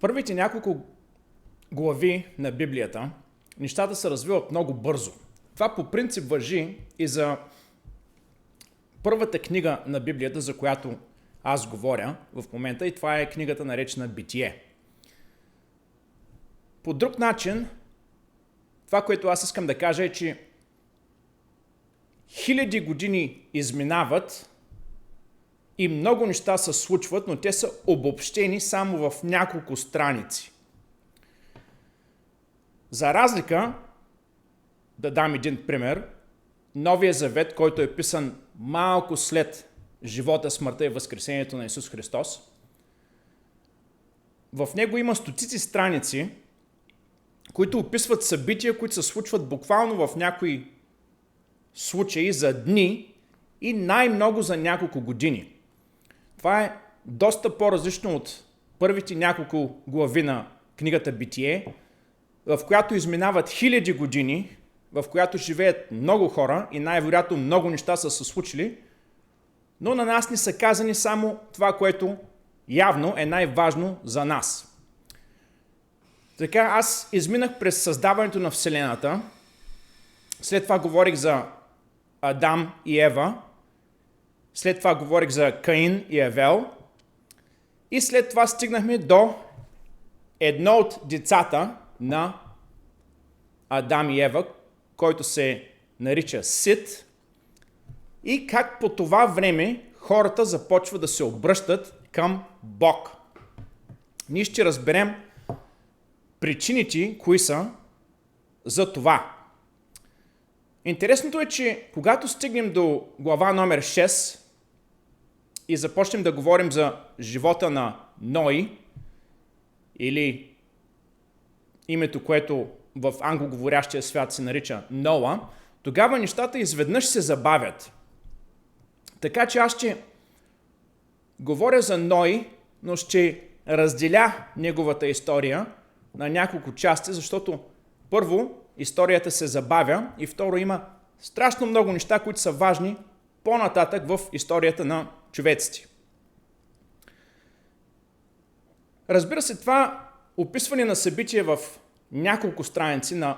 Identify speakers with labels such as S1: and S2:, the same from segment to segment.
S1: първите няколко глави на Библията нещата се развиват много бързо. Това по принцип важи и за първата книга на Библията, за която аз говоря в момента, и това е книгата наречена Битие. По друг начин, това, което аз искам да кажа е, че хиляди години изминават и много неща се случват, но те са обобщени само в няколко страници. За разлика, да дам един пример, Новия завет, който е писан малко след живота, смъртта и възкресението на Исус Христос, в него има стотици страници, които описват събития, които се случват буквално в някои случаи за дни и най-много за няколко години. Това е доста по-различно от първите няколко глави на книгата Битие, в която изминават хиляди години, в която живеят много хора и най-вероятно много неща са се случили, но на нас ни са казани само това, което явно е най-важно за нас. Така аз изминах през създаването на Вселената, след това говорих за Адам и Ева, след това говорих за Каин и Авел и след това стигнахме до едно от децата на Адам и Ева, който се нарича Сит, и как по това време хората започват да се обръщат към Бог. Ние ще разберем причините, кои са за това. Интересното е, че когато стигнем до глава номер 6 и започнем да говорим за живота на Ной, или името, което в англоговорящия свят се нарича Ноа, тогава нещата изведнъж се забавят. Така че аз ще говоря за Ной, но ще разделя неговата история на няколко части, защото първо историята се забавя и второ има страшно много неща, които са важни по-нататък в историята на човеците. Разбира се, това описване на събития в няколко страници на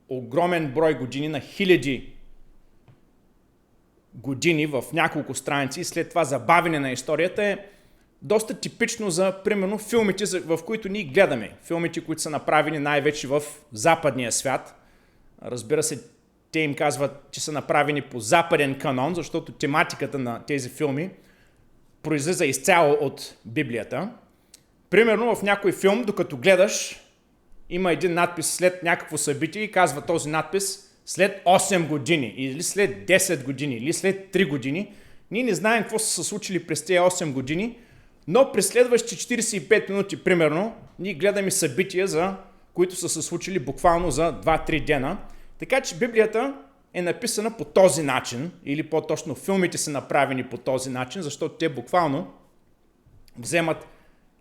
S1: огромен брой години, на хиляди години в няколко страници и след това забавяне на историята е доста типично за, примерно, филмите, в които ние гледаме. Филмите, които са направени най-вече в западния свят. Разбира се, те им казват, че са направени по западен канон, защото тематиката на тези филми произлиза изцяло от Библията. Примерно в някой филм, докато гледаш, има един надпис след някакво събитие и казва този надпис след 8 години, или след 10 години, или след 3 години. Ние не знаем какво са се случили през тези 8 години, но през следващите 45 минути, примерно, ние гледаме събития, които са се случили буквално за 2-3 дена. Така че Библията е написана по този начин, или по-точно филмите са направени по този начин, защото те буквално вземат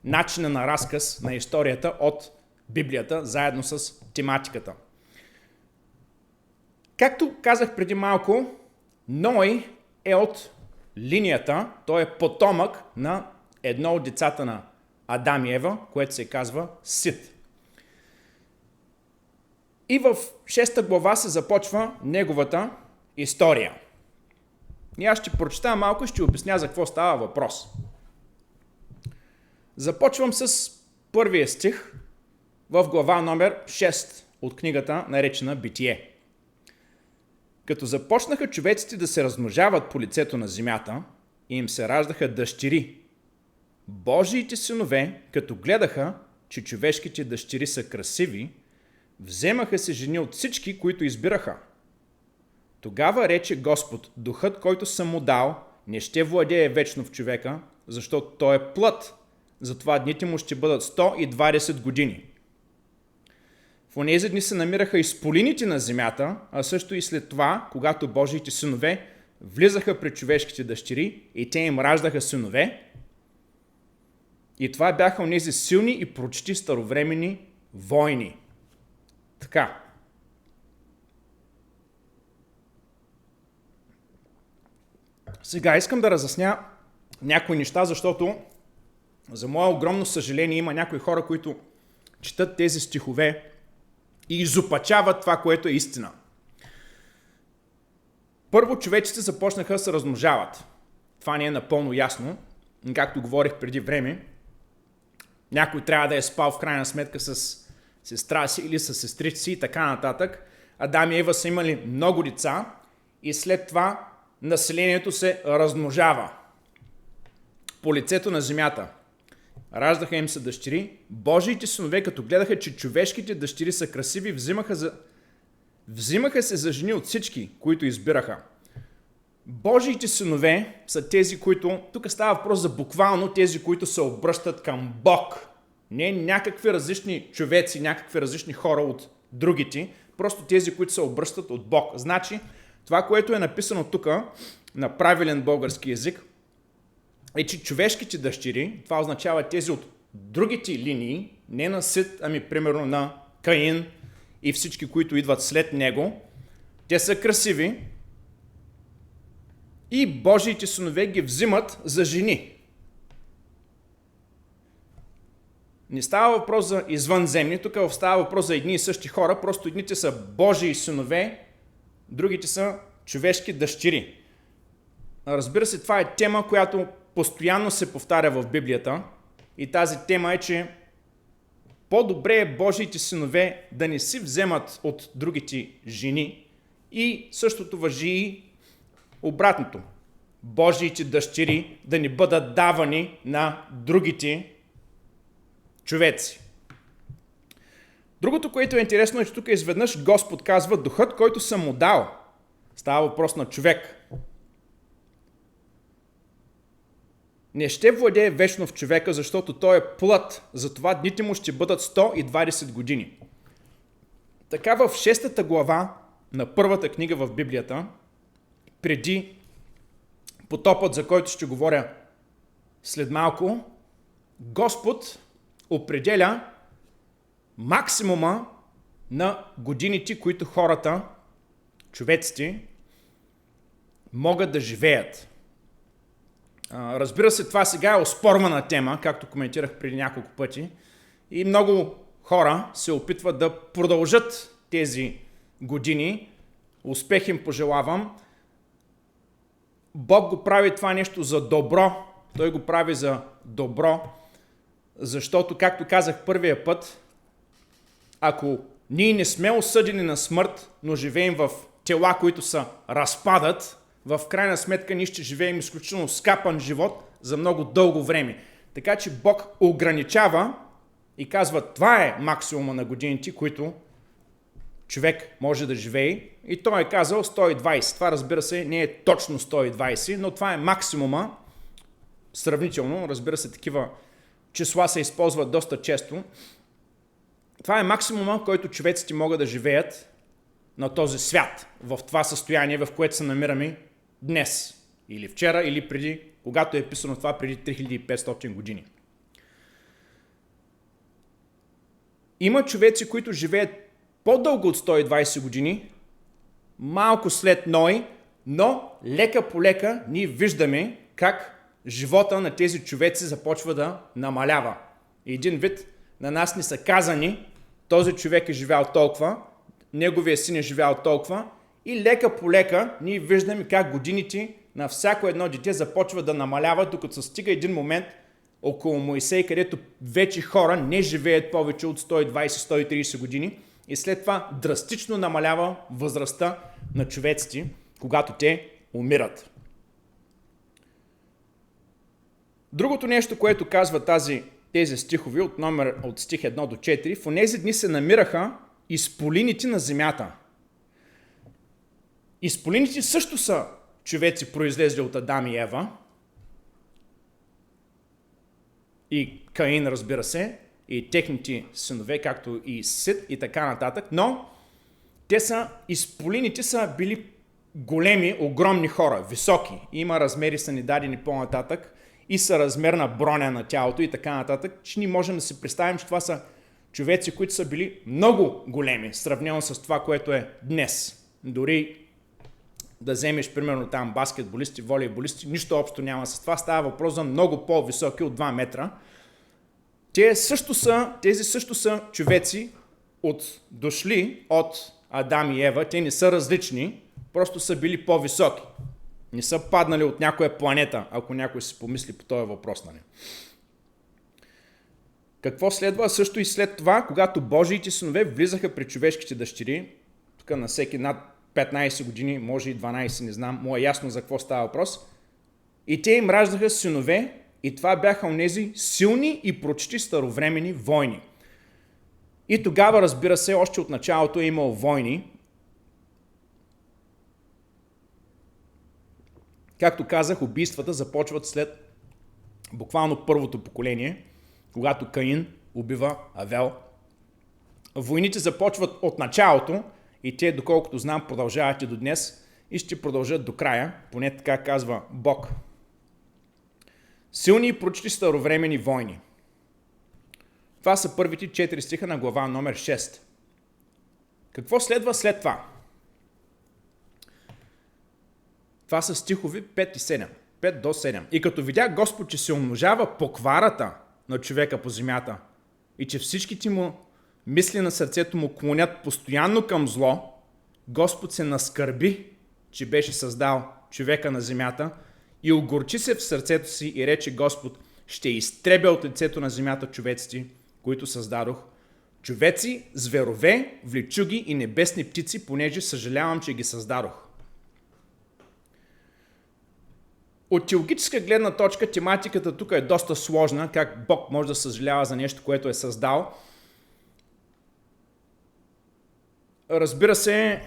S1: начина на разказ на историята от Библията, заедно с тематиката. Както казах преди малко, Ной е от линията, той е потомък на едно от децата на Адам и Ева, което се казва Сит. И в 6 глава се започва неговата история. И аз ще прочета малко и ще обясня за какво става въпрос. Започвам с първия стих в глава номер 6 от книгата, наречена Битие. Като започнаха човеците да се размножават по лицето на земята и им се раждаха дъщери, Божиите синове, като гледаха, че човешките дъщери са красиви, вземаха се жени от всички, които избираха. Тогава рече Господ, духът, който съм му дал, не ще владее вечно в човека, защото той е плът, затова дните му ще бъдат 120 години. В онези дни се намираха изполините на земята, а също и след това, когато Божиите синове влизаха при човешките дъщери и те им раждаха синове. И това бяха онези силни и почти старовременни войни. Така. Сега искам да разясня някои неща, защото За мое огромно съжаление има някои хора, които четат тези стихове и изопачават това, което е истина. Първо, човечите започнаха да се размножават. Това не е напълно ясно. Както говорих преди време, някой трябва да е спал в крайна сметка с сестра си или с сестрите си и така нататък. Адам и Ева са имали много деца и след това населението се размножава по лицето на земята. Раждаха им се дъщери. Божиите синове, като гледаха, че човешките дъщери са красиви, взимаха се за жени от всички, които избираха. Божиите синове са тези, които, тук става въпрос за буквално тези, които се обръщат към Бог. Не някакви различни човеци, някакви различни хора от другите, просто тези, които се обръщат от Бог. Значи, това, което е написано тук на правилен български език, е, че човешките дъщери, това означава тези от другите линии, не на Сит, ами примерно на Каин и всички, които идват след него, те са красиви и Божиите синове ги взимат за жени. Не става въпрос за извънземни, тук става въпрос за едни и същи хора, просто едните са Божии синове, другите са човешки дъщери. Разбира се, това е тема, която постоянно се повтаря в Библията и тази тема е, че по-добре е Божиите синове да не си вземат от другите жени и същото важи и обратното. Божиите дъщери да не бъдат давани на другите човеци. Другото, което е интересно, е, че тук изведнъж Господ казва духът, който съм му дал. Става въпрос на човек. Не ще владее вечно в човека, защото той е плът. Затова дните му ще бъдат 120 години. Така в 6 глава на първата книга в Библията, преди потопът, за който ще говоря след малко, Господ определя максимума на годините, които хората, човеците, могат да живеят. Разбира се, това сега е оспорвана тема, както коментирах преди няколко пъти. И много хора се опитват да продължат тези години. Успех им пожелавам. Бог го прави това нещо за добро. Той го прави за добро, защото, както казах първия път, ако ние не сме осъдени на смърт, но живеем в тела, които се разпадат, в крайна сметка ние ще живеем изключително скапан живот за много дълго време. Така че Бог ограничава и казва, това е максимума на годините, които човек може да живее. И той е казал 120. Това, разбира се, не е точно 120, но това е максимума. Сравнително, разбира се, такива числа се използват доста често. Това е максимума, който човеците могат да живеят на този свят, в това състояние, в което се намираме днес, или вчера, или преди, когато е писано това преди 3500 години. Има човеци, които живеят по-дълго от 120 години, малко след Ной, но лека по лека ние виждаме как живота на тези човеци започва да намалява. Един вид на нас ни са казани, този човек е живял толкова, неговия син е живял толкова и лека по лека ние виждаме как годините на всяко едно дете започва да намаляват, докато се стига един момент около Моисей, където вече хора не живеят повече от 120-130 години и след това драстично намалява възрастта на човеците, когато те умират. Другото нещо, което казва тези стихови от стих 1 до 4, в онези дни се намираха изполините на земята. Изполините също са човеци, произлезли от Адам и Ева. И Каин, разбира се, и техните синове, както и Сит и така нататък, но изполините са били големи, огромни хора, високи. Има размери, са ни дадени по-нататък и са размер на броня на тялото и така нататък, че ние можем да си представим, че това са човеци, които са били много големи, сравнено с това, което е днес. Дори да вземеш примерно там баскетболисти, волейболисти, нищо общо няма с това. Става въпрос за много по-високи от 2 метра. Тези също са човеци дошли от Адам и Ева. Те не са различни, просто са били по-високи. Не са паднали от някоя планета, ако някой си помисли по този въпрос. Нали? Какво следва? Също и след това, когато Божиите синове влизаха при човешките дъщери, тук на всеки над 15 години, може и 12, не знам, му е ясно за какво става въпрос, и те им раждаха синове, и това бяха онези силни и почти старовременни войни. И тогава, разбира се, още от началото е имал войни. Както казах, убийствата започват след буквално първото поколение, когато Каин убива Авел. Войните започват от началото и те, доколкото знам, продължават и до днес и ще продължат до края, поне така казва Бог. Силни и почти старовременни войни. Това са първите 4 стиха на глава номер 6. Какво следва след това? Това са стихови 5 и 7. 5 до 7. И като видя Господ, че се умножава покварата на човека по земята и че всичките му мисли на сърцето му клонят постоянно към зло, Господ се наскърби, че беше създал човека на земята и огорчи се в сърцето си и рече Господ: ще изтребя от лицето на земята човеците, които създадох, човеци, зверове, влечуги и небесни птици, понеже съжалявам, че ги създадох. От теологическа гледна точка тематиката тук е доста сложна, как Бог може да съжалява за нещо, което е създал. Разбира се,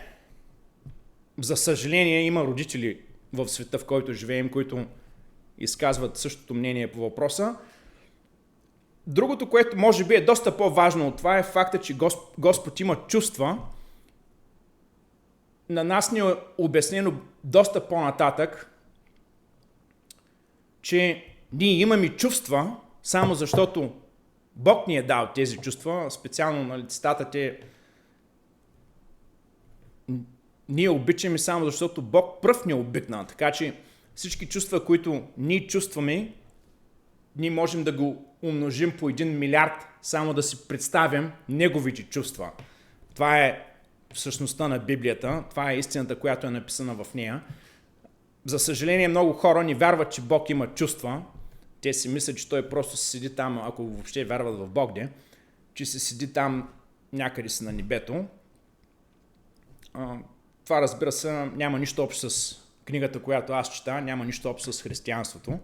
S1: за съжаление има родители в света, в който живеем, които изказват същото мнение по въпроса. Другото, което може би е доста по-важно от това, е факта, че Господ има чувства. На нас ни е обяснено доста по-нататък, че ние имаме чувства, само защото Бог ни е дал тези чувства, специално на цитата ние обичаме само защото Бог пръв ни е обикнал. Така че всички чувства, които ние чувстваме, ние можем да го умножим по 1 милиард, само да си представим неговите чувства. Това е същността на Библията, това е истината, която е написана в нея. За съжаление, много хора не вярват, че Бог има чувства. Те си мислят, че той просто си седи там, ако въобще вярват в Бог, че си седи там някъде си на небето. Това, разбира се, няма нищо общо с книгата, която аз чета, няма нищо общо с християнството.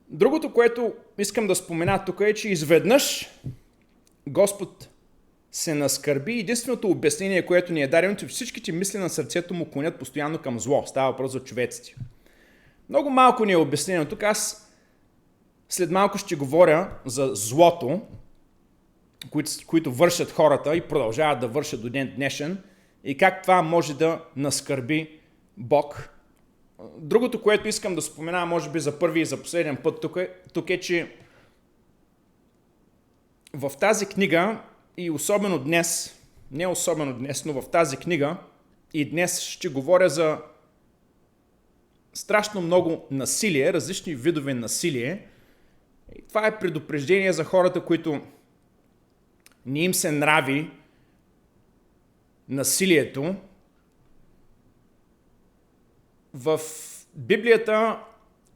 S1: Другото, което искам да спомена тук е, че изведнъж Господ се наскърби. Единственото обяснение, което ни е дадено, че всичките мисли на сърцето му клонят постоянно към зло. Става въпрос за човеците. Много малко ни е обяснено. Тук аз след малко ще говоря за злото, които вършат хората и продължават да вършат до ден днешен, и как това може да наскърби Бог. Другото, което искам да спомена, може би за първи и за последен път тук е, че в тази книга и особено днес, не особено днес, но в тази книга и днес ще говоря за страшно много насилие, различни видове насилие. И това е предупреждение за хората, които не им се нрави насилието. В Библията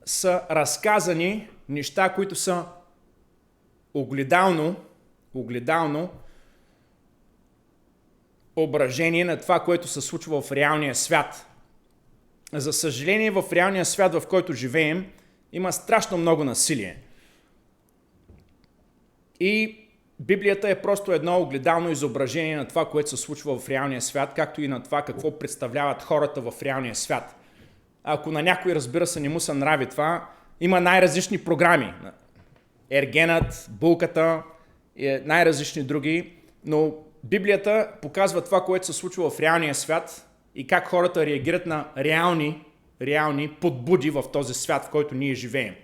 S1: са разказани неща, които са огледално ображение на това, което се случва в реалния свят. За съжаление, в реалния свят, в който живеем, има страшно много насилие. И Библията е просто едно огледално изображение на това, което се случва в реалния свят, както и на това какво представляват хората в реалния свят. Ако на някой, разбира се, не му се нрави това, има най-различни програми. Ергенът, булката, най-различни други, но Библията показва това, което се случва в реалния свят и как хората реагират на реални подбуди в този свят, в който ние живеем.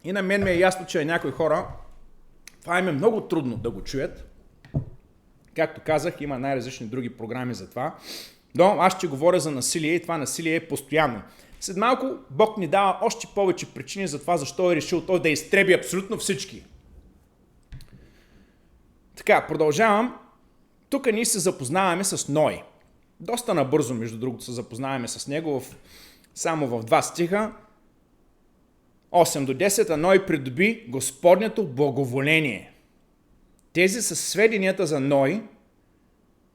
S1: И на мен ми е ясно, че някои хора, това им е много трудно да го чуят, Както казах, има най-различни други програми за това. Но аз ще говоря за насилие и това насилие е постоянно. След малко Бог ни дава още повече причини за това, защо е решил той да изтреби абсолютно всички. Така, продължавам. Тук ние се запознаваме с Ной. Доста набързо, между другото, се запознаваме с него само в 2 стиха. 8 до 10, а Ной придоби Господнето благоволение. Тези са сведенията за Ной.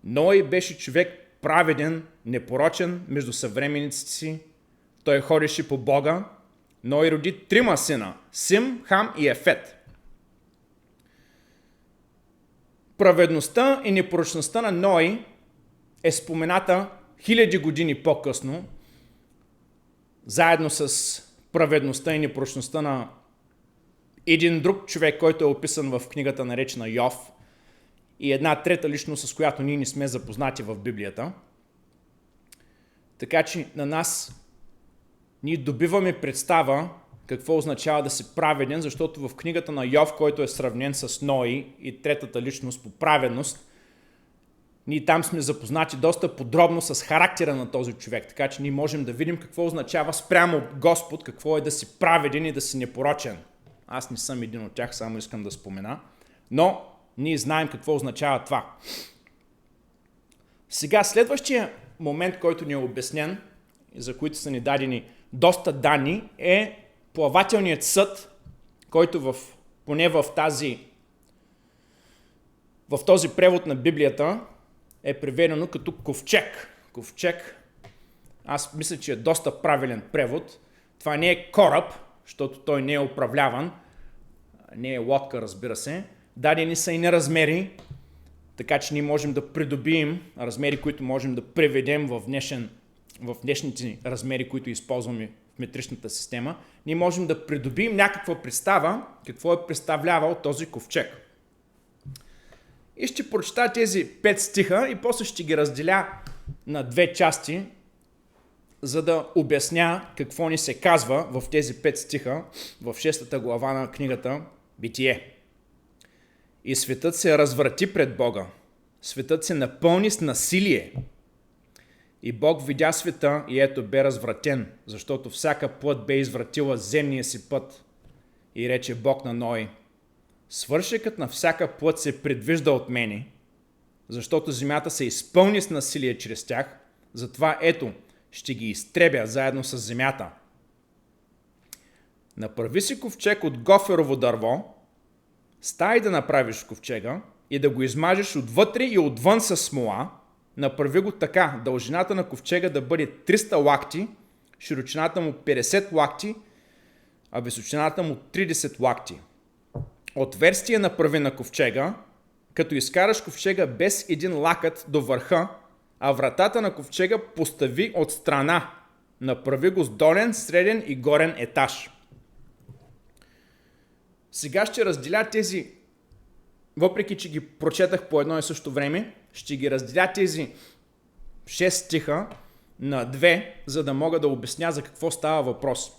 S1: Ной беше човек праведен, непорочен между съвременниците си. Той ходеше по Бога. Ной роди 3 сина – Сим, Хам и Ефет. Праведността и непорочността на Ной е спомената 1000 години по-късно, заедно с праведността и непорочността на един друг човек, който е описан в книгата наречена Йов, и една трета личност, с която ние не сме запознати в Библията. Така че на нас ние добиваме представа какво означава да си праведен, защото в книгата на Йов, който е сравнен с Ной и третата личност по праведност, ние там сме запознати доста подробно с характера на този човек, така че ние можем да видим какво означава спрямо Господ, какво е да си праведен и да си непорочен. Аз не съм един от тях, само искам да спомена, но ние знаем какво означава това. Сега следващия момент, който ни е обяснен, за които са ни дадени доста данни, е плавателният съд, който поне в този превод на Библията е преведено като ковчег. Ковчег, аз мисля, че е доста правилен превод. Това не е кораб, защото той не е управляван, не е лодка, разбира се. Дадени са и размери, така че ние можем да придобием размери, които можем да преведем в днешните размери, които използваме в метричната система. Ние можем да придобием някаква представа какво е представлявал този ковчег. И ще прочета тези 5 стиха и после ще ги разделя на 2 части, за да обясня какво ни се казва в тези 5 стиха в 6 глава на книгата Битие. И светът се разврати пред Бога. Светът се напълни с насилие. И Бог видя света и ето бе развратен, защото всяка плът бе извратила земния си път. И рече Бог на Ной: свършекът на всяка плът се предвижда от мене, защото земята се изпълни с насилие чрез тях, затова ето ще ги изтребя заедно с земята. Направи си ковчег от гоферово дърво, стай да направиш ковчега и да го измажеш отвътре и отвън с смола. Направи го така: дължината на ковчега да бъде 300 лакти, широчината му 50 лакти, а височината му 30 лакти. Отверстие направи на ковчега, като изкараш ковчега без един лакът до върха, а вратата на ковчега постави от страна. Направи го с долен, среден и горен етаж. Сега ще разделя тези, въпреки че ги прочетах по едно и също време, ще ги разделя тези 6 стиха на 2, за да мога да обясня за какво става въпрос.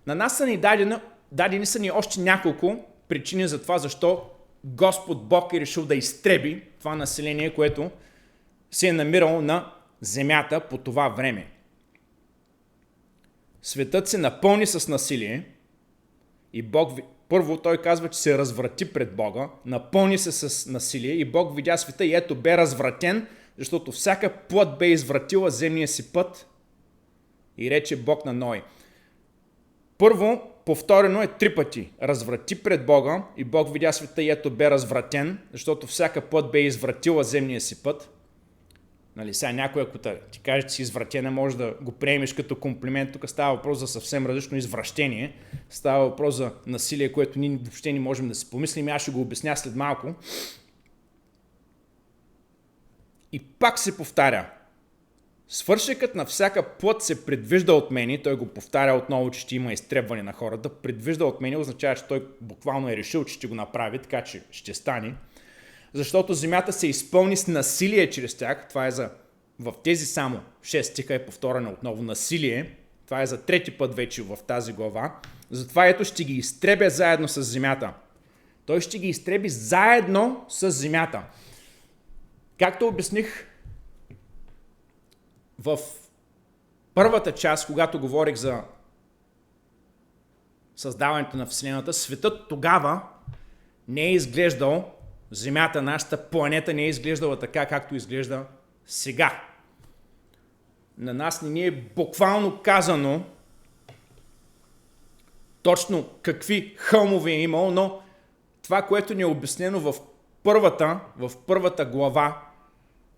S1: На нас са ни дадени са ни още няколко причини за това, защо Господ Бог е решил да изтреби това население, което се е намирало на земята по това време. Светът се напълни с насилие и Бог, първо той казва, че се разврати пред Бога, напълни се с насилие и Бог видя света и ето бе развратен, защото всяка плът бе извратила земния си път и рече Бог на Ной. Първо, повторено е 3 пъти. Разврати пред Бога и Бог видя света и ето бе развратен, защото всяка плът бе извратила земния си път. Нали, сега някой, ако ти каже, че си извратена, може да го приемеш като комплимент. Тук става въпрос за съвсем различно извращение. Става въпрос за насилие, което ние въобще не можем да си помислим. Аз ще го обясня след малко. И пак се повтаря. Свършекът на всяка плът се предвижда от мен. Той го повтаря отново, че ще има изтребване на хората. Предвижда от мен означава, че той буквално е решил, че ще го направи, така че ще стане. Защото земята се изпълни с насилие чрез тях. Това е в тези само 6 стиха е повторено отново насилие. Това е за 3 път вече в тази глава. Затова ето ще ги изтребя заедно с земята. Той ще ги изтреби заедно с земята. Както обясних в първата част, когато говорих за създаването на Вселената, светът тогава не е изглеждал, Земята, нашата планета не е изглеждала така, както изглежда сега. На нас не ни е буквално казано точно какви хълмове е имало, но това, което ни е обяснено в първата глава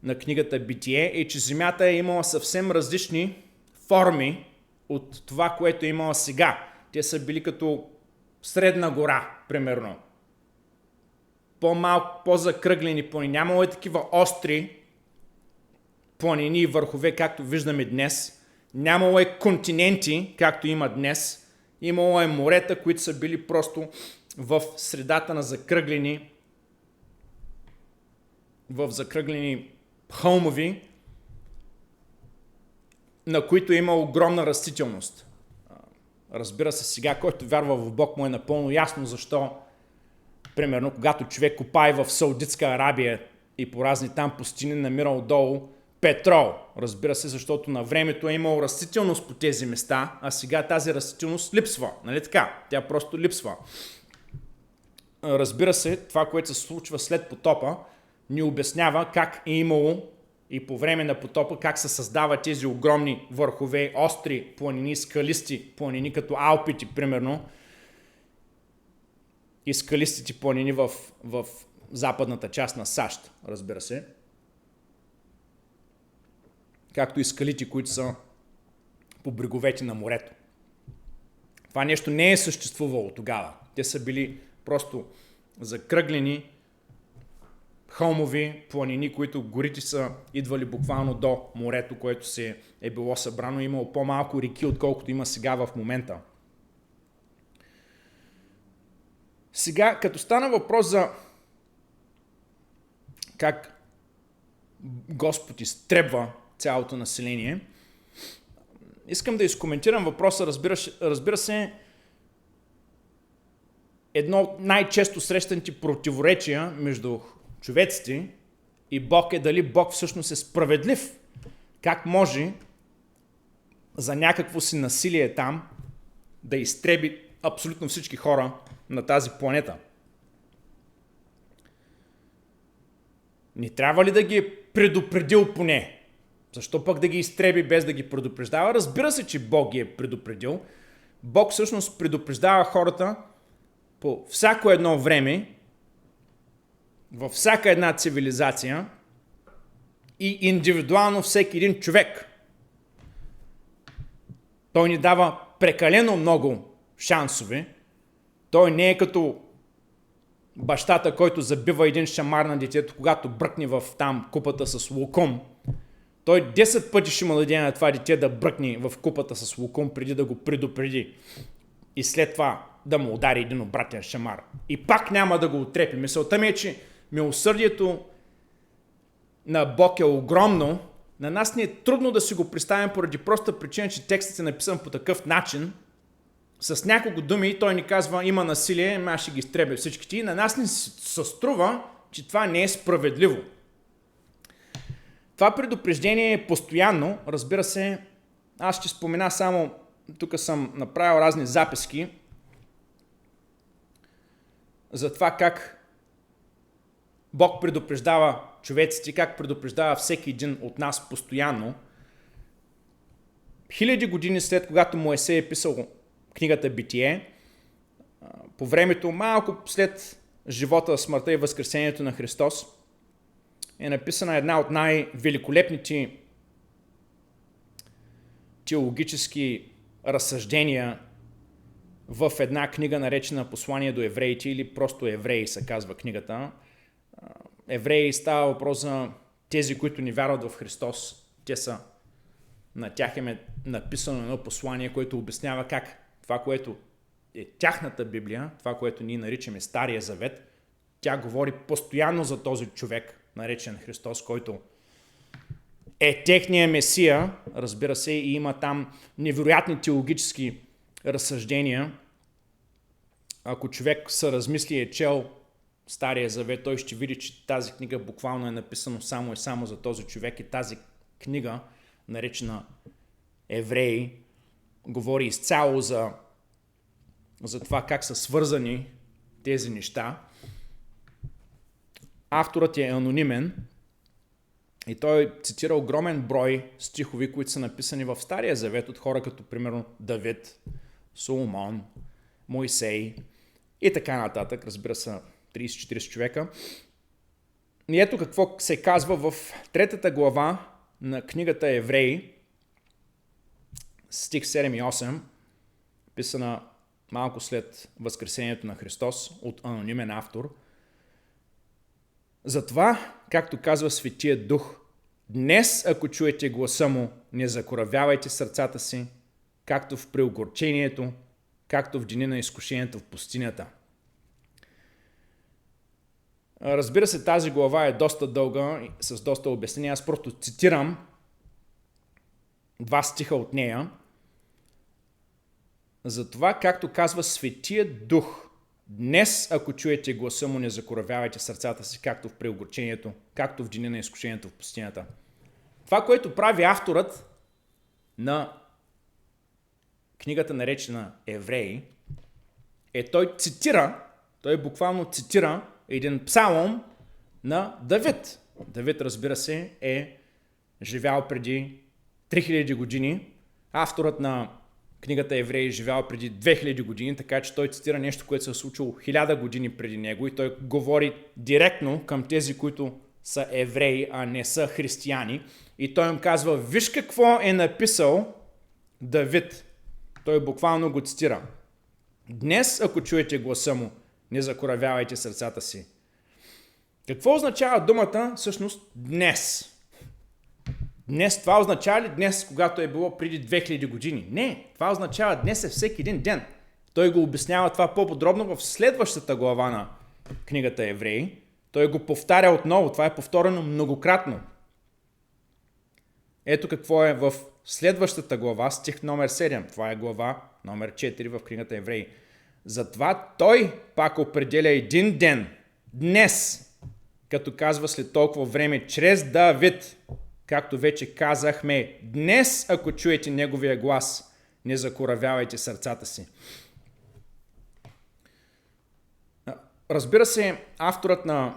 S1: на книгата Битие, е, че Земята е имала съвсем различни форми от това, което е имала сега. Те са били като средна гора, примерно. По-малко, по-закръглени планини. Нямало е такива остри планини и върхове, както виждаме днес. Нямало е континенти, както има днес. Имало е морета, които са били просто в средата на закръглени хълмови, на които има огромна растителност. Разбира се, сега, който вярва в Бог, му е напълно ясно защо, примерно, когато човек копае в Саудитска Арабия и по разни там пустини, намирал долу петрол. Разбира се, защото на времето е имало растителност по тези места, а сега тази растителност липсва. Нали така? Тя просто липсва. Разбира се, това, което се случва след потопа, ни обяснява как е имало и по време на потопа, как се създават тези огромни върхове, остри планини, скалисти планини, като Алпите, примерно, и скалистите планини в западната част на САЩ, разбира се. Както и скалите, които са по бреговете на морето. Това нещо не е съществувало тогава. Те са били просто закръглени хълмови планини, които горите са идвали буквално до морето, което се е било събрано. Имало по-малко реки, отколкото има сега в момента. Сега, като стана въпрос за как Господ изтребва цялото население, искам да изкоментирам въпроса, разбира се, едно от най-често срещаните противоречия между човеците и Бог е дали Бог всъщност е справедлив. Как може за някакво си насилие там да изтреби абсолютно всички хора на тази планета? Не трябва ли да ги е предупредил поне? Защо пък да ги изтреби без да ги предупреждава? Разбира се, че Бог ги е предупредил. Бог всъщност предупреждава хората по всяко едно време, във всяка една цивилизация и индивидуално всеки един човек. Той ни дава прекалено много шансове. Той не е като бащата, който забива един шамар на детето, когато бръкне в там купата с лукум. Той 10 пъти ще му даде на това дете да бръкне в купата с лукум, преди да го предупреди. И след това да му удари един обратен шамар. И пак няма да го отрепи. Мисълта ми е, че милосърдието на Бог е огромно. На нас ни е трудно да си го представим поради проста причина, че текстът е написан по такъв начин. С няколко думи той ни казва, има насилие, аз ще ги изтребя всичките. И на нас ни се струва, че това не е справедливо. Това предупреждение е постоянно. Разбира се, аз ще спомена само, тук съм направил разни записки за това как Бог предупреждава човеците, как предупреждава всеки един от нас постоянно. Хиляди години след когато Моисей е писал книгата Битие, по времето малко след живота, смъртта и възкресението на Христос, е написана една от най-великолепните теологически разсъждения в една книга, наречена Послание до евреите, или просто Евреи се казва книгата. Евреи става въпрос за тези, които не вярват в Христос. На тях е написано едно послание, което обяснява как това, което е тяхната Библия, това, което ние наричаме Стария Завет, тя говори постоянно за този човек, наречен Христос, който е техния Месия, разбира се, и има там невероятни теологически разсъждения. Ако човек се размисли, е чел Стария завет, той ще види, че тази книга буквално е написана само и само за този човек и тази книга, наречена Евреи, говори изцяло за това как са свързани тези неща. Авторът е анонимен и той цитира огромен брой стихови, които са написани в Стария завет от хора като примерно Давид, Соломон, Моисей и така нататък. Разбира се, 30-40 човека. И ето какво се казва в 3 глава на книгата Евреи, стих 7 и 8, писана малко след Възкресението на Христос от анонимен автор. Затова, както казва Светия Дух, днес, ако чуете гласа му, не закоравявайте сърцата си, както в преогорчението, както в деня на изкушението в пустинята. Разбира се, тази глава е доста дълга, с доста обяснения. Аз просто цитирам 2 стиха от нея. Затова, както казва Светия Дух, днес, ако чуете гласа му, не закоравявайте сърцата си, както в преогорчението, както в деня на изкушението в пустинята. Това, което прави авторът на книгата, наречена Евреи, той буквално цитира един псалом на Давид. Давид, разбира се, е живял преди 3000 години. Авторът на книгата Евреи е живял преди 2000 години, така че той цитира нещо, което се е случило 1000 години преди него и той говори директно към тези, които са евреи, а не са християни. И той им казва, виж какво е написал Давид. Той буквално го цитира. Днес, ако чуете гласа му, не закоравявайте сърцата си. Какво означава думата всъщност днес? Днес, това означава ли днес, когато е било преди 2000 години? Не, това означава днес е всеки един ден. Той го обяснява това по-подробно в следващата глава на книгата Евреи. Той го повтаря отново, това е повторено многократно. Ето какво е в следващата глава, стих номер 7. Това е глава номер 4 в книгата Евреи. Затова той пак определя един ден, днес, като казва след толкова време, чрез Давид, както вече казахме, днес, ако чуете неговия глас, не закоравявайте сърцата си. Разбира се, авторът на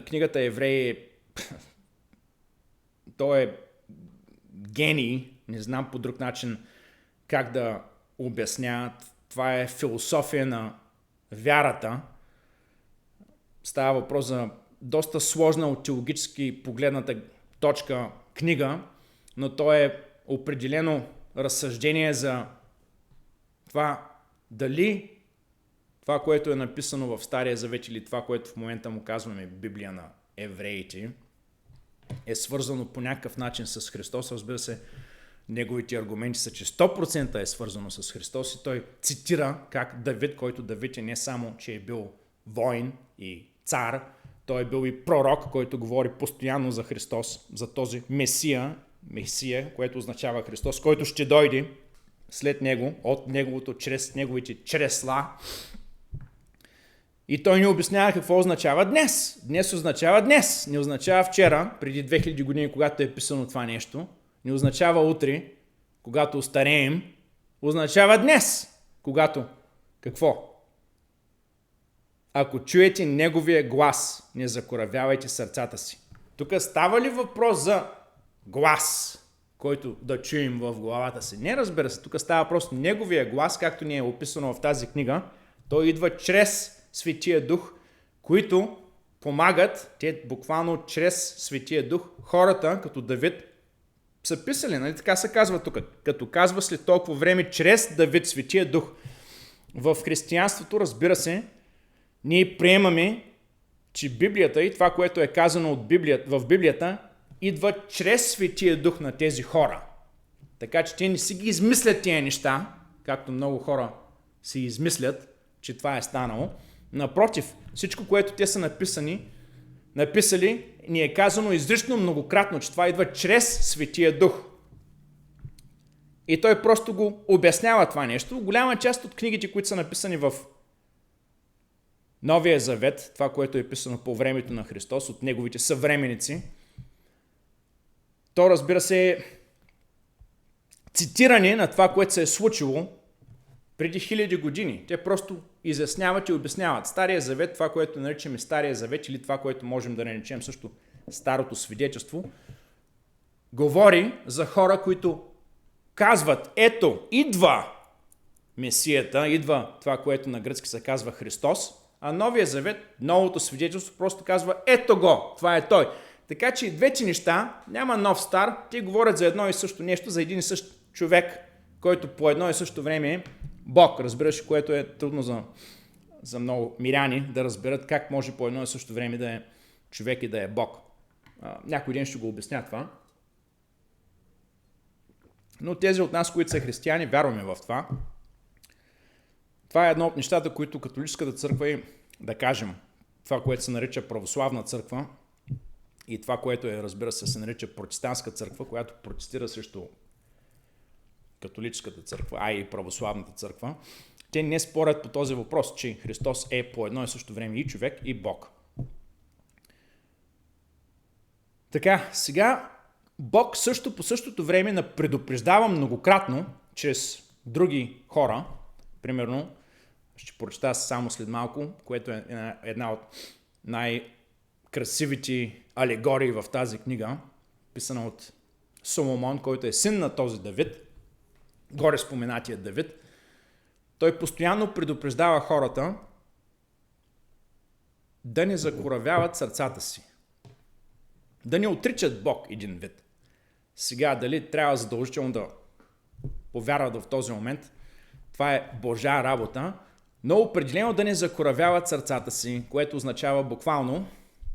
S1: книгата Евреи, той е гений, не знам по друг начин как да обясня. Това е философия на вярата. Става въпрос за доста сложна от теологически погледната точка книга, но то е определено разсъждение за това дали това, което е написано в Стария завет или това, което в момента му казваме Библия на евреите, е свързано по някакъв начин с Христос. Разбира се, неговите аргументи са, че 100% е свързано с Христос и той цитира как Давид, който Давид е не само, че е бил воин и цар, той е бил и пророк, който говори постоянно за Христос, за този Месия, което означава Христос, който ще дойде след него, от неговото, чрез неговите чресла. И той ни обяснява какво означава днес. Днес означава днес, не означава вчера, преди 2000 години, когато е писано това нещо, не означава утре, когато остареем, означава днес, когато какво? Ако чуете неговия глас, не закоравявайте сърцата си. Тук става ли въпрос за глас, който да чуем в главата си? Не, разбира се, тук става въпрос неговия глас, както ни е описано в тази книга. Той идва чрез Светия Дух, които помагат, те буквално чрез Светия Дух, хората, като Давид, са писали, нали? Така се казва тук. Като казва след толкова време, чрез Давид, Светия Дух. В християнството, разбира се, ние приемаме, че Библията и това, което е казано в Библията, идва чрез Светия Дух на тези хора. Така че те не си ги измислят тези неща, както много хора си измислят, че това е станало. Напротив, всичко, което те са написали, ни е казано изрично многократно, че това идва чрез Светия Дух. И той просто го обяснява това нещо. Голяма част от книгите, които са написани в Новия завет, това, което е писано по времето на Христос от неговите съвременици, то разбира се е цитиране на това, което се е случило преди хиляди години. Те просто изясняват и обясняват. Стария завет, това, което наричаме Стария завет или това, което можем да наречем също Старото свидетелство, говори за хора, които казват, ето, идва Месията, идва това, което на гръцки се казва Христос, а Новия завет, новото свидетелство просто казва, ето го, това е той. Така че и двете неща, няма нов стар, те говорят за едно и също нещо, за един и същ човек, който по едно и също време е Бог, разбираш, което е трудно за много миряни да разберат как може по едно и също време да е човек и да е Бог. Някой ден ще го обясня това. Но тези от нас, които са християни, вярваме в това. Това е едно от нещата, които католическата църква и, да кажем, това, което се нарича православна църква и това, което е, разбира се нарича протестантска църква, която протестира срещу католическата църква, а и православната църква, те не спорят по този въпрос, че Христос е по едно и също време и човек, и Бог. Така, сега Бог също по същото време предупреждава многократно, чрез други хора, примерно, ще прочета само след малко, което е една от най-красивите алегории в тази книга, писана от Соломон, който е син на този Давид, горе споменатия Давид. Той постоянно предупреждава хората да не закоравяват сърцата си, да не отричат Бог един вид. Сега дали трябва задължително да повярват в този момент, това е Божия работа, но определено да не закоравяват сърцата си, което означава буквално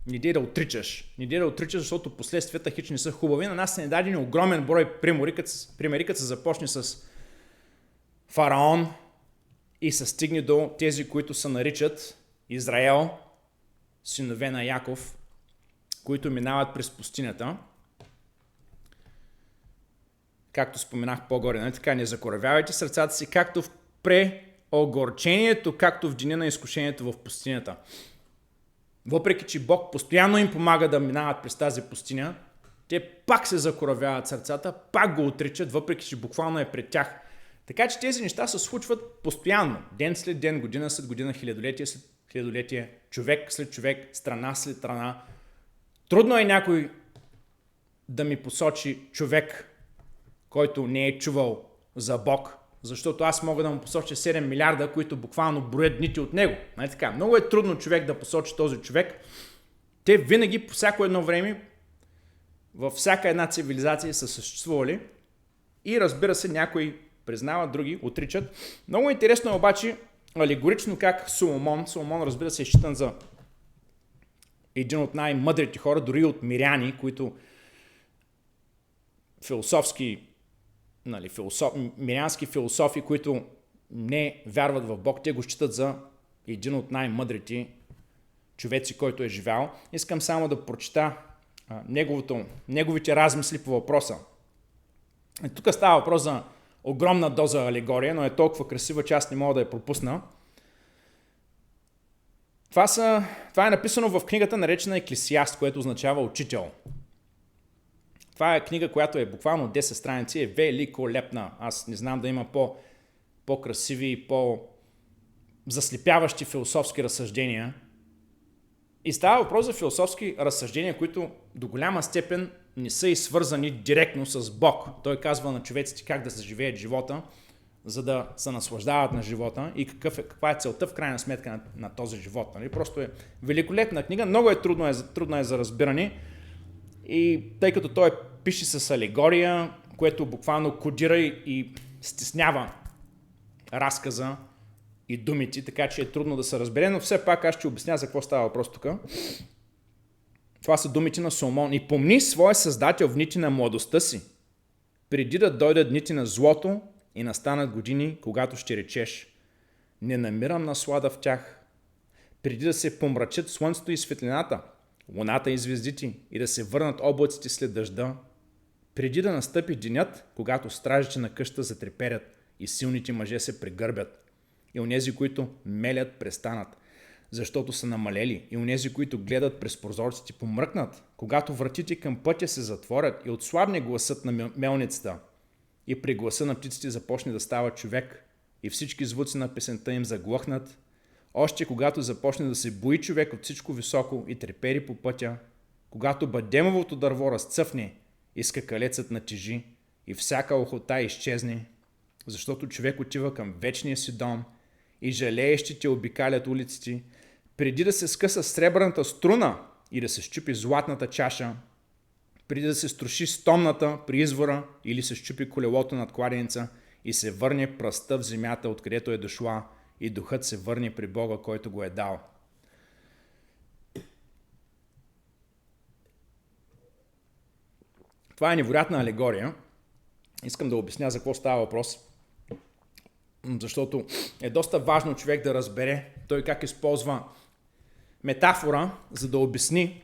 S1: не дей да отричаш. Не дей да отричаш, защото последствията хич не са хубави. На нас са ни дадени огромен брой примери, като се започне с фараон и се стигне до тези, които се наричат Израел, синове на Яков, които минават през пустинята. Както споменах по-горе, нали така, не закоравявайте сърцата си, както в преогорчението, както в деня на изкушението в пустинята. Въпреки че Бог постоянно им помага да минават през тази пустиня, те пак се закоравяват сърцата, пак го отричат, въпреки че буквално е пред тях. Така че тези неща се случват постоянно. Ден след ден, година след година, хилядолетие след хилядолетие, човек след човек, страна след страна. Трудно е някой да ми посочи човек, който не е чувал за Бог, защото аз мога да му посоча 7 милиарда, които буквално броят дните от него. Нали така? Много е трудно човек да посочи този човек. Те винаги по всяко едно време във всяка една цивилизация са съществували и разбира се някои признават, други отричат. Много интересно е обаче алегорично как Соломон разбира се е считан за един от най-мъдрите хора, дори от миряни, които мирянски философи, които не вярват в Бог, те го считат за един от най-мъдрите човеци, който е живял. Искам само да прочита неговите размисли по въпроса. Тук става въпрос за огромна доза алегория, но е толкова красива, че аз не мога да я пропусна. Това е написано в книгата, наречена Еклесиаст, което означава учител. Това е книга, която е буквално 10 страници, е великолепна. Аз не знам да има по-красиви и по-заслепяващи философски разсъждения. И става въпрос за философски разсъждения, които до голяма степен не са и свързани директно с Бог. Той казва на човеците как да се живеят живота, за да се наслаждават на живота и каква е целта в крайна сметка на този живот. Нали? Просто е великолепна книга, много е трудно е за разбиране. И тъй като той пише с алегория, което буквално кодира и стеснява разказа и думите, така че е трудно да се разбере, но все пак аз ще обясня за какво става въпрос тук. Това са думите на Соломон. И помни своя създател в дните на младостта си, преди да дойдат дните на злото и настанат години, когато ще речеш: не намирам наслада в тях, преди да се помрачат слънцето и светлината, луната и звездите, и да се върнат облаците след дъжда, преди да настъпи денят, когато стражите на къща затреперят и силните мъже се прегърбят, и онези, които мелят, престанат. защото са намалели, и онези, които гледат през прозорците, помръкнат, когато вратите към пътя се затворят и отслабне гласът на мелницата, и при гласа на птиците започне да става човек, и всички звуци на песента им заглъхнат, още когато започне да се бои човек от всичко високо и трепери по пътя, когато бадемовото дърво разцъфне и скакалецът натежи и всяка охота изчезне, защото човек отива към вечния си дом и жалеещите обикалят улиците, преди да се скъса сребърната струна и да се счупи златната чаша, преди да се струши стомната при извора или се счупи колелото над кладенеца и се върне пръста в земята, откъдето е дошла, и духът се върне при Бога, който го е дал. Това е невероятна алегория. Искам да обясня за какво става въпрос, защото е доста важно човек да разбере той как използва метафора, за да обясни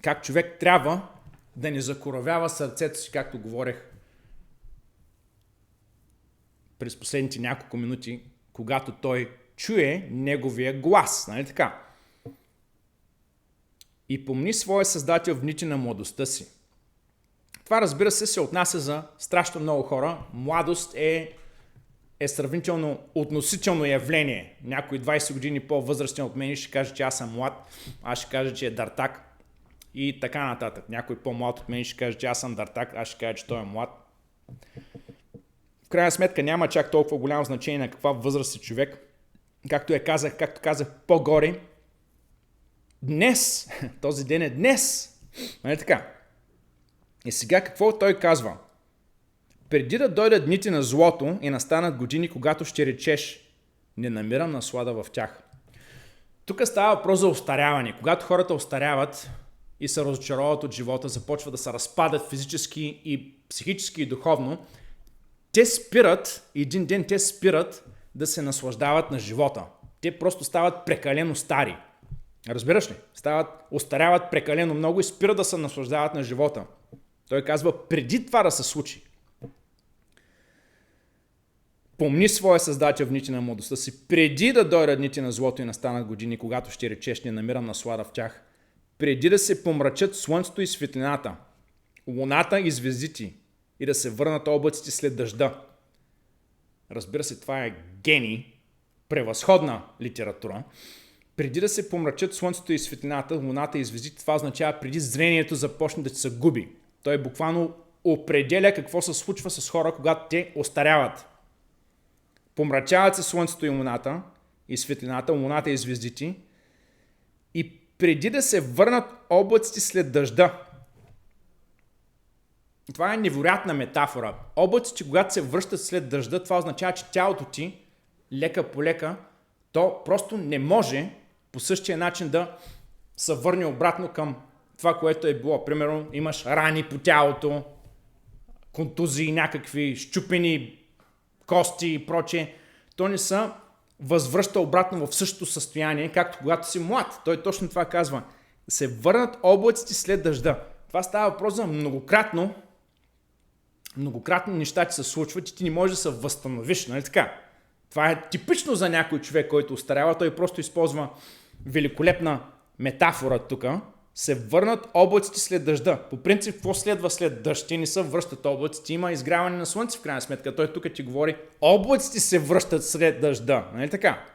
S1: как човек трябва да не закоравява сърцето си, както говорех през последните няколко минути, когато той чуе неговия глас. Нали така? И помни своя Създател в дните на младостта си. Това, разбира се отнася за страшно много хора. Младост е сравнително относително явление. Някой 20 години по-възрастен от мен ще каже, че аз съм млад, аз ще кажа, че е дартак и така нататък. Някой по-млад от мен ще каже, че аз съм дартак, аз ще кажа, че той е млад. В крайна сметка няма чак толкова голямо значение на каква възраст е човек. Както казах по-горе, днес, този ден е днес. Нали така? И сега какво той казва? Преди да дойдат дните на злото и настанат години, когато ще речеш, не намирам наслада в тях. Тук става въпрос за остаряване. Когато хората остаряват и се разочароват от живота, започват да се разпадат физически и психически и духовно, един ден те спират да се наслаждават на живота. Те просто стават прекалено стари. Разбираш ли? Остаряват прекалено много и спират да се наслаждават на живота. Той казва, преди това да се случи. Помни своя Създател в дните на младостта си, преди да дойдат дните на злото и настанат години, когато ще речеш, не намирам наслада в тях, преди да се помрачат слънцето и светлината, луната и звездите и да се върнат облаците след дъжда. Разбира се, това е гений, превъзходна литература. Преди да се помрачат слънцето и светлината, луната и звездите, това означава преди зрението започне да се губи. Той буквално определя какво се случва с хора, когато те остаряват. Помрачават се слънцето и луната и светлината, луната и звездите, и преди да се върнат облаците след дъжда. Това е невероятна метафора. Облаците, когато се връщат след дъжда, това означава, че тялото ти, лека по лека, то просто не може по същия начин да се върне обратно към това, което е било. Примерно, имаш рани по тялото, контузии, някакви щупени кости и прочее. То не се възвръща обратно в същото състояние, както когато си млад. Той точно това казва. Се върнат облаците след дъжда. Това става въпрос за многократно неща ти се случват и ти не можеш да се възстановиш, нали така? Това е типично за някой човек, който остарява. Той просто използва великолепна метафора тук. Се върнат облаците след дъжда. По принцип, какво следва след дъжд? Те не се връщат облаците. Има изгряване на слънце в крайна сметка. Той тук ти говори, облаците се връщат след дъжда. Нали така?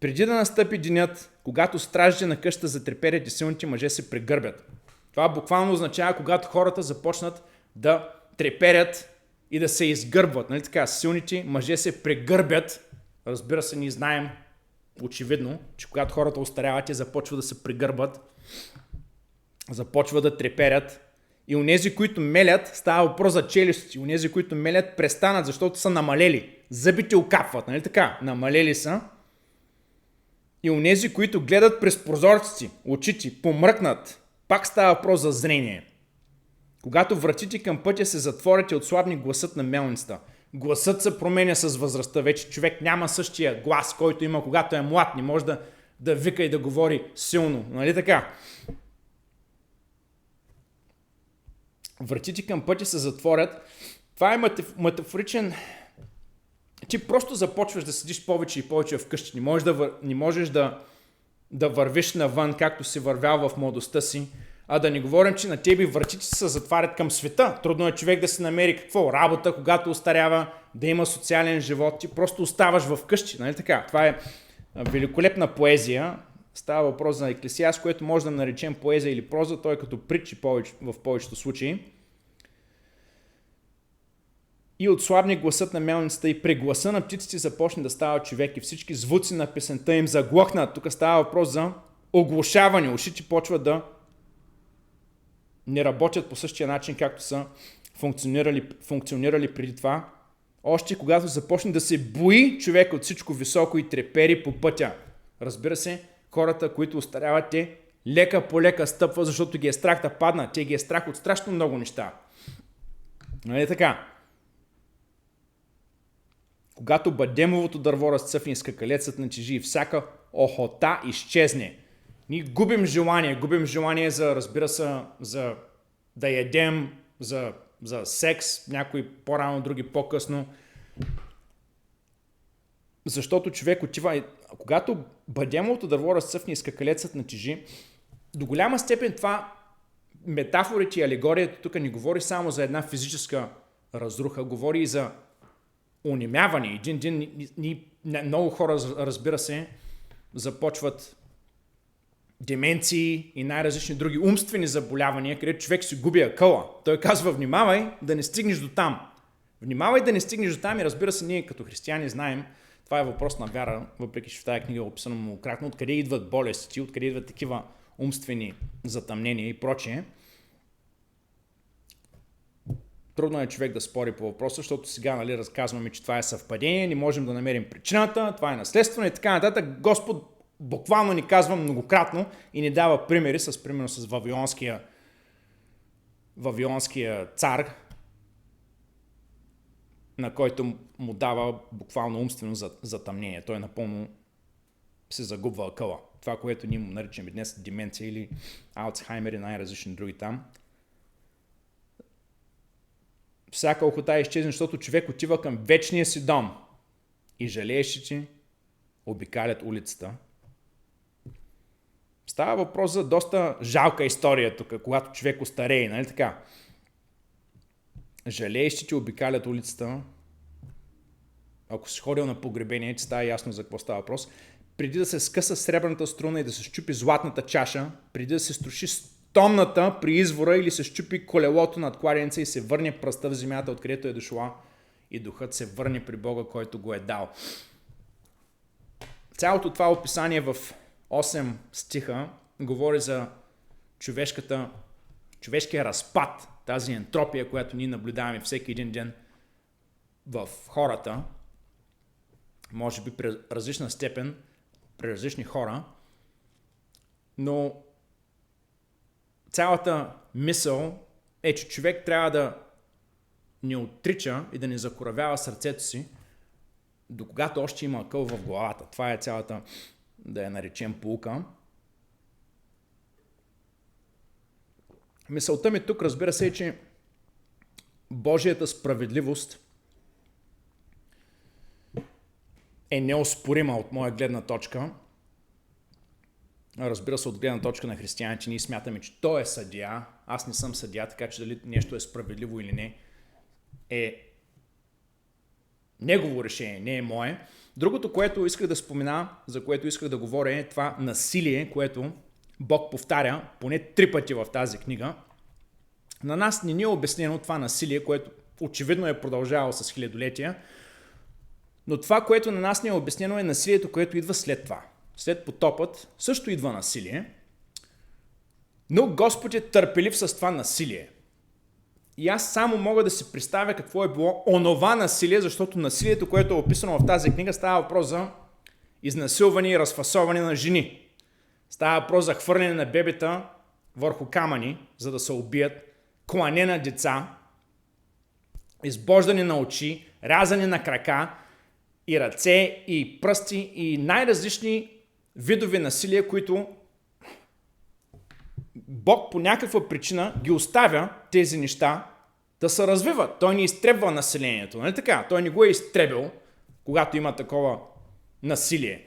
S1: Преди да настъпи денят, когато стражите на къщата затреперят и силните мъже се прегърбят. Това буквално означава, когато хората започнат да треперят и да се изгърбват. Нали така? Силните мъже се прегърбят. Разбира се, ние знаем очевидно, че когато хората остаряват, те започват да се прегърбат, започват да треперят. И онези, които мелят, става въпрос за челюсти. Онези, които мелят, престанат, защото са намалели. Зъбите окапват, нали така? Намалели са. И онези, които гледат през прозорците, очите, помръкнат, пак става въпрос за зрение. Когато вратите към пътя се затворят и отслабни гласът на мелницата. Гласът се променя с възрастта. Вече човек няма същия глас, който има когато е млад. Не може да вика и да говори силно. Нали така? Вратите към пътя се затворят. Това е метафоричен. Ти просто започваш да седиш повече и повече вкъщи. Не можеш да да вървиш навън, както си вървял в младостта си, а да не говорим, че на тебе вратите се затварят към света. Трудно е човек да си намери какво? Работа, когато остарява, да има социален живот. Ти просто оставаш в къщи, нали така? Това е великолепна поезия. Става въпрос за Еклесиаст, което може да наречем поезия или проза, той като притчи в повечето случаи. И отслабни гласът на мелницата и при гласа на птиците започне да става човек и всички звуци на песента им заглъхнат. Тук става въпрос за оглушаване. Ушите почват да не работят по същия начин, както са функционирали преди това. Още когато започне да се бои човек от всичко високо и трепери по пътя. Разбира се, хората, които остаряват, те лека по лека стъпват, защото ги е страх да паднат. Те ги е страх от страшно много неща. Нали така? Когато бадемовото дърво разцъфне и скакалецът натежи и всяка охота изчезне. Ние губим желание за, разбира се, за да ядем, за секс, някои по-рано, други по-късно. Защото човек отива, когато бадемовото дърво разцъфне и скакалецът натежи, до голяма степен това метафорите и алегорията тук не говори само за една физическа разруха, говори и за онемяване. Един ден много хора, разбира се, започват деменции и най-различни други умствени заболявания, където човек си губи акъла. Той казва, внимавай да не стигнеш до там. Внимавай да не стигнеш до там и разбира се, ние като християни знаем, това е въпрос на вяра, въпреки че в тази книга е описано многократно, откъде идват болести, откъде идват такива умствени затъмнения и прочее. Трудно е човек да спори по въпроса, защото сега разказваме, че това е съвпадение, не можем да намерим причината, това е наследствено и така нататък. Господ буквално ни казва многократно и ни дава примери, примерно с вавилонския цар, на който му дава буквално умствено затъмнение. Той напълно се загубва акъла. Това, което ние му наричаме днес деменция или Алцхаймер и най-различни други там. Всяка охота изчезне, защото човек отива към вечния си дом и жалеещите обикалят улицата. Става въпрос за доста жалка история тук, когато човек остарее, нали така? Жалеещите обикалят улицата. Ако си ходил на погребение, ти става ясно за какво става въпрос. Преди да се скъса сребърната струна и да се счупи златната чаша, преди да се струши стомната при извора или се счупи колелото над кладенеца и се върне пръста в земята, откъдето е дошла и духът се върне при Бога, който го е дал. Цялото това описание в 8 стиха говори за човешкия разпад, тази ентропия, която ние наблюдаваме всеки един ден в хората, може би при различна степен, при различни хора, но цялата мисъл е, че човек трябва да не отрича и да не закоравява сърцето си, до когато още има акъл в главата. Това е цялата, да я наречем, поука. Мисълта ми тук, разбира се, е, че Божията справедливост е неоспорима от моя гледна точка. Разбира се, от гледна точка на християните, ние смятаме, че той е съдия. Аз не съм съдия, така че дали нещо е справедливо или не е негово решение, не е мое. Другото, което исках да спомена, за което исках да говоря, е това насилие, което Бог повтаря поне 3 пъти в тази книга. На нас не ни е обяснено това насилие, което очевидно е продължавало с хилядолетия, но това, което на нас не е обяснено, е насилието, което идва след това. След потопът също идва насилие, но Господ е търпелив с това насилие. И аз само мога да си представя какво е било онова насилие, защото насилието, което е описано в тази книга, става въпрос за изнасилване и разфасоване на жени. Става въпрос за хвърляне на бебета върху камъни, за да се убият, клане на деца, избождане на очи, рязане на крака и ръце и пръсти и най-различни видове насилие, които Бог по някаква причина ги оставя тези неща да се развиват. Той не изтребва населението, нали така? Той не го е изтребил, когато има такова насилие.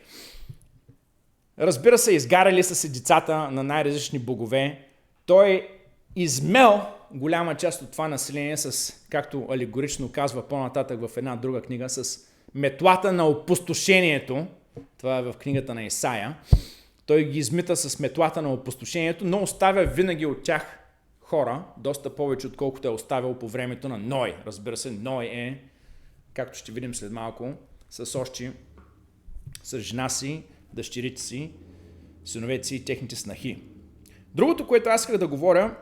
S1: Разбира се, изгаряли са се децата на най-различни богове. Той е измел голяма част от това население с, както алегорично казва по-нататък в една друга книга, с метлата на опустошението. Това е в книгата на Исаия. Той ги измита с метлата на опустошението, но оставя винаги от тях хора, доста повече отколкото е оставил по времето на Ной. Разбира се, Ной е, както ще видим след малко, с жена си, дъщерите си, синовете си и техните снахи. Другото, което аз исках да говоря,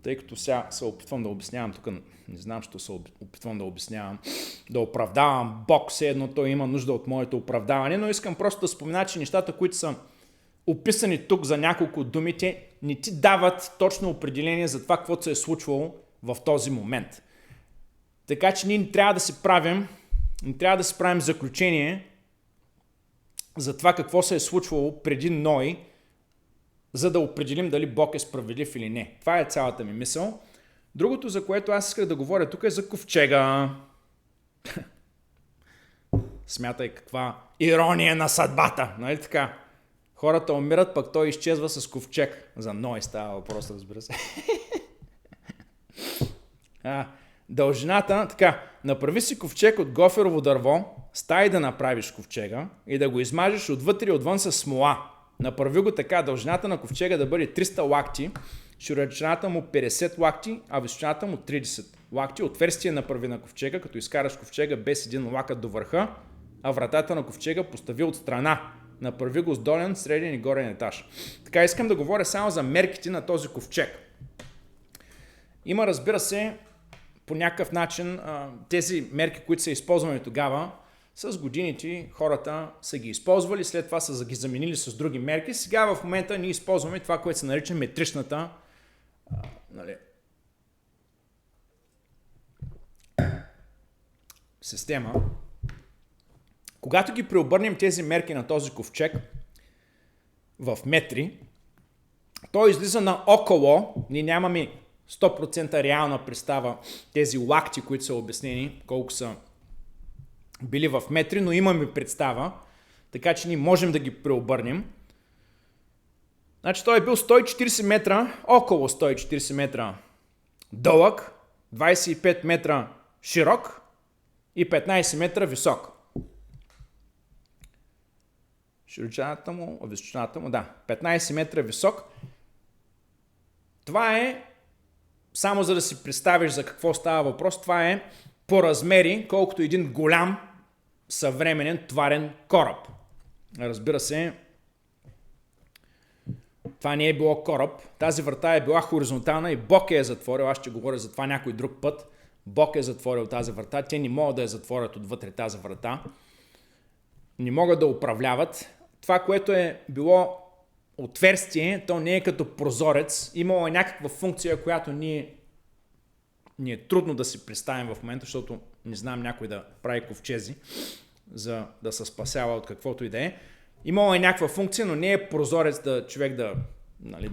S1: тъй като сега се опитвам да обяснявам, тук не знам, що се опитвам да обяснявам, да оправдавам Бог, все едно той има нужда от моето оправдаване, но искам просто да спомена, че нещата, които са описани тук за няколко от думите, не ти дават точно определение за това, какво се е случвало в този момент. Така че ние не трябва да си правим заключение за това какво се е случвало преди Ной, за да определим дали Бог е справедлив или не. Това е цялата ми мисъл. Другото, за което аз исках да говоря тук, е за ковчега. Смятай каква ирония на съдбата, нали така? Хората умират, пък той изчезва с ковчег. За Ной става въпрос, разбира се. Дължината, така, направи си ковчег от гоферово дърво, стай да направиш ковчега и да го измажеш отвътре и отвън с смола. Направи го така, дължината на ковчега да бъде 300 лакти, широчината му 50 лакти, а височината му 30 лакти. Отверстие направи на ковчега, като изкараш ковчега без един лакът до върха, а вратата на ковчега постави от страна. Направи го с долен, среден и горен етаж. Така, искам да говоря само за мерките на този ковчег. Има, разбира се, по някакъв начин тези мерки, които са използвани тогава, с годините хората са ги използвали, след това са ги заменили с други мерки. Сега в момента ние използваме това, което се нарича метричната система. Когато ги преобърнем тези мерки на този ковчег в метри, той излиза на около, ние нямаме 100% реална представа тези лакти, които са обяснени, колко са били в метри, но имаме представа, така че ние можем да ги преобърнем. Значи той е бил 140 метра, около 140 метра дълъг, 25 метра широк и 15 метра висок. Широчината му, височината му, 15 метра висок. Това е, само за да си представиш за какво става въпрос, това е по размери, колкото един голям съвременен товарен кораб. Разбира се, това не е било кораб. Тази врата е била хоризонтална и Бог е затворил. Аз ще говоря за това някой друг път. Бог е затворил тази врата. Те не могат да я затворят отвътре тази врата. Не могат да управляват. Това, което е било отверстие, то не е като прозорец. Имало е някаква функция, която ни е трудно да си представим в момента, защото не знам някой да прави ковчези, за да се спасява от каквото и да е. Имало е някаква функция, но не е прозорец да човек да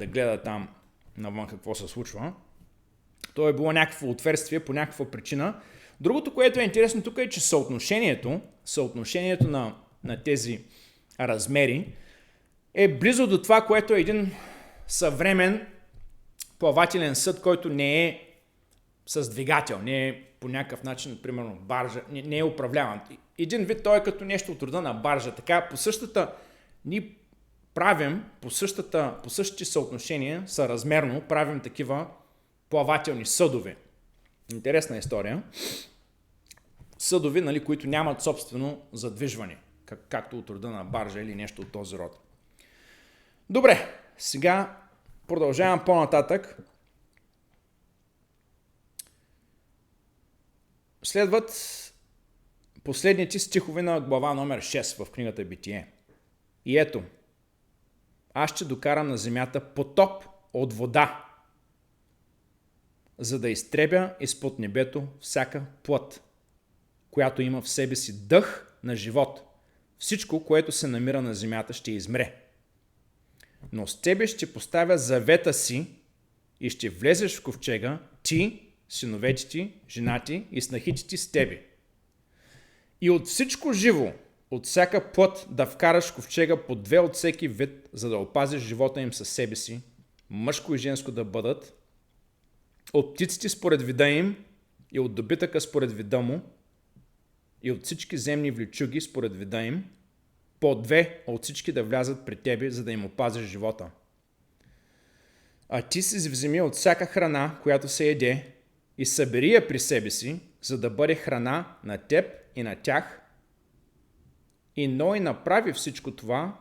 S1: гледа там навън какво се случва. То е било някакво отверстие по някаква причина. Другото, което е интересно тук е, че съотношението на тези размери е близо до това, което е един съвремен плавателен съд, който не е с двигател, не е по някакъв начин, примерно баржа, не е управляван. Един вид той е като нещо от рода на баржа. Така по същата ни правим, по същите съотношения, съразмерно правим такива плавателни съдове. Интересна история. Съдове, които нямат собствено задвижване, както от рода на баржа или нещо от този род. Добре, сега продължавам по-нататък. Следват последните стихове на глава номер 6 в книгата Битие. И ето, аз ще докарам на земята потоп от вода, за да изтребя изпод небето всяка плът, която има в себе си дъх на живот. Всичко, което се намира на земята, ще измре. Но с тебе ще поставя завета си и ще влезеш в ковчега, ти, синовете ти, жена ти и снахите ти с тебе. И от всичко живо, от всяка плът да вкараш в ковчега по 2 от всеки вид, за да опазиш живота им със себе си, мъжко и женско да бъдат, от птиците според вида им и от добитъка според вида му, и от всички земни вличуги според вида им, по 2 от всички да влязат при тебе, за да им опазиш живота. А ти си вземи от всяка храна, която се еде, и събери я при себе си, за да бъде храна на теб и на тях. И Ной направи всичко това,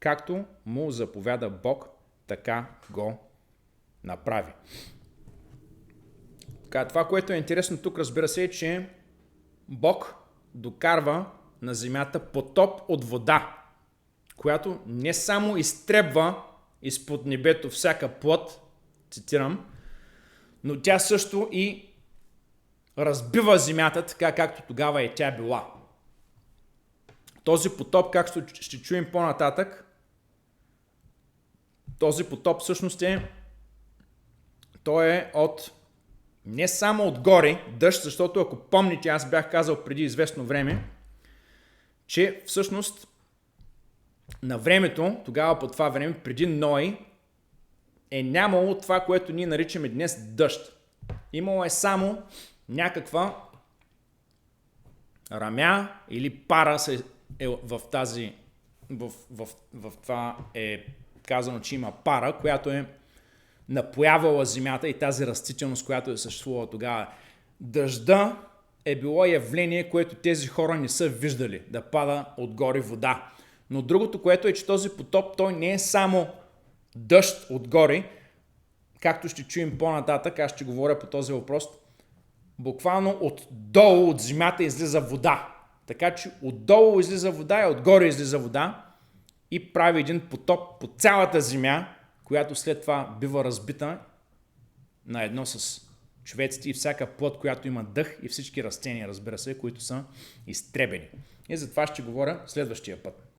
S1: както му заповяда Бог, така го направи. Така, това, което е интересно тук, разбира се, е, че Бог докарва на земята потоп от вода, която не само изтребва изпод небето всяка плът, цитирам, но тя също и разбива земята, така както тогава и тя била. Този потоп, както ще чуем по-нататък, този потоп всъщност той е от не само отгоре дъжд, защото ако помните, аз бях казал преди известно време, че всъщност на времето, тогава по това време, преди Ной, е нямало това, което ние наричаме днес дъжд. Имало е само някаква рамя или пара в това е казано, че има пара, която е напоявала земята и тази растителност, която е съществувала тогава. Дъжда е било явление, което тези хора не са виждали, да пада отгоре вода. Но другото, което е, че този потоп, той не е само дъжд отгоре, както ще чуем по-нататък, аз ще говоря по този въпрос, буквално отдолу от земята излиза вода. Така че отдолу излиза вода и отгоре излиза вода и прави един потоп по цялата земя, която след това бива разбита наедно с човеците и всяка плът, която има дъх и всички растения, разбира се, които са изтребени. И за това ще говоря следващия път.